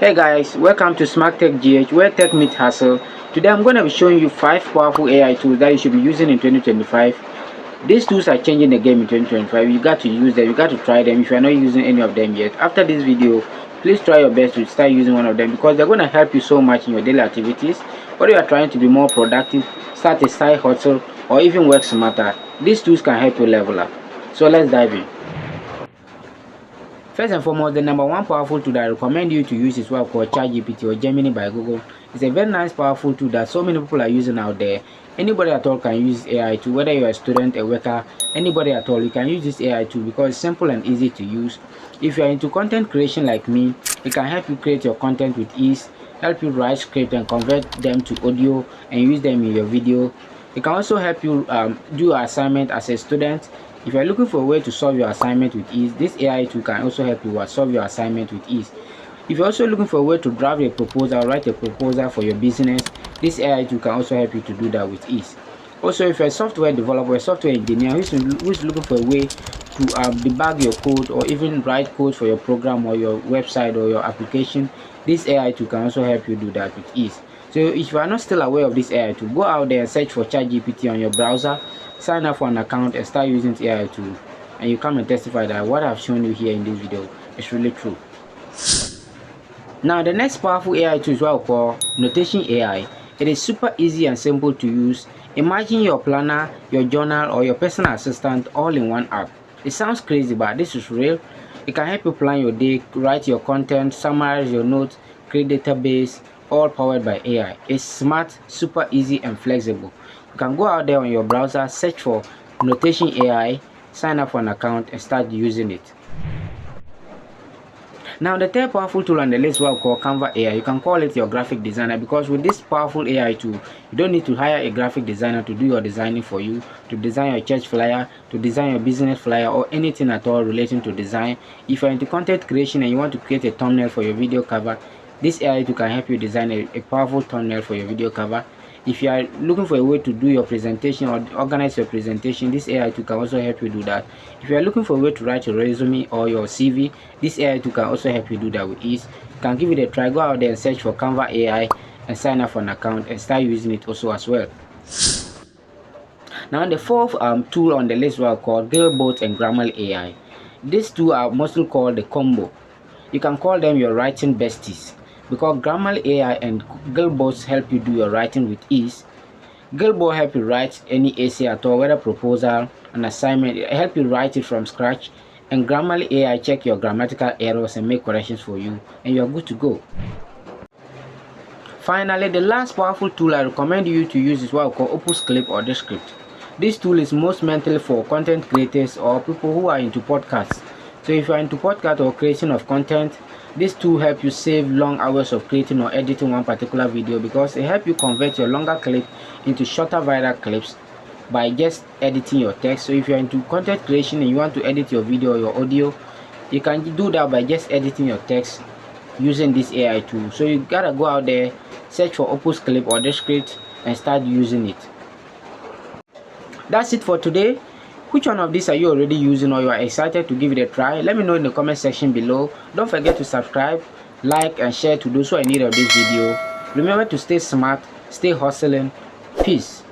Hey guys, welcome to Smart Tech GH, where tech meets hustle. Today I'm going to be showing you 5 powerful AI tools that you should be using in 2025. These tools are changing the game in 2025. You got to use them, you got to try them if you're not using any of them yet. After this video, please try your best to start using one of them because they're going to help you so much in your daily activities. Whether you are trying to be more productive, start a side hustle, or even work smarter, these tools can help you level up. So let's dive in. First and foremost, the number one powerful tool that I recommend you to use is what called ChatGPT or Gemini by Google. It's a very nice powerful tool that so many people are using out there. Anybody at all can use AI tool, whether you're a student, a worker, anybody at all, you can use this AI tool because it's simple and easy to use. If you're into content creation like me, it can help you create your content with ease, help you write script and convert them to audio and use them in your video. It can also help you do assignment as a student. If you're looking for a way to solve your assignment with ease, this AI tool can also help you solve your assignment with ease. If you're also looking for a way to draft a proposal, write a proposal for your business, this AI tool can also help you to do that with ease. Also, if you're a software developer, a software engineer who's looking for a way to debug your code or even write code for your program or your website or your application, this AI tool can also help you do that with ease. So if you are not still aware of this AI tool, go out there and search for ChatGPT on your browser, sign up for an account and start using the AI tool, and you come and testify that what I've shown you here in this video is really true. Now the next powerful AI tool is what we call Notation AI. It is super easy and simple to use. Imagine your planner, your journal, or your personal assistant all in one app. It sounds crazy, but this is real. It can help you plan your day, write your content, summarize your notes, create database, all powered by AI. It's smart, super easy, and flexible. You can go out there on your browser, search for Notation AI, sign up for an account, and start using it. Now the third powerful tool on the list is what we call Canva AI. You can call it your graphic designer because with this powerful AI tool, you don't need to hire a graphic designer to do your designing for you, to design your church flyer, to design your business flyer, or anything at all relating to design. If you're into content creation and you want to create a thumbnail for your video cover, this AI tool can help you design a powerful thumbnail for your video cover. If you are looking for a way to do your presentation or organize your presentation, this AI tool can also help you do that. If you are looking for a way to write your resume or your CV, this AI tool can also help you do that with ease. You can give it a try. Go out there and search for Canva AI and sign up for an account and start using it also as well. Now the fourth tool on the list is called Quillbot and Grammarly AI. These two are mostly called the combo. You can call them your writing besties, because Grammarly AI and Quillbot help you do your writing with ease. Quillbot help you write any essay at all, whether proposal, an assignment, it help you write it from scratch. And Grammarly AI check your grammatical errors and make corrections for you, and you're good to go. Finally, the last powerful tool I recommend you to use is what we call Opus Clip or Descript. This tool is most meant for content creators or people who are into podcasts. So if you are into podcast or creation of content, this tool helps you save long hours of creating or editing one particular video because it helps you convert your longer clip into shorter viral clips by just editing your text. So if you're into content creation and you want to edit your video or your audio, you can do that by just editing your text using this AI tool. So you gotta go out there, search for Opus Clip or Descript and start using it. That's it for today. Which one of these are you already using or you are excited to give it a try? Let me know in the comment section below. Don't forget to subscribe, like and share to those who are in need of this video. Remember to stay smart, stay hustling. Peace.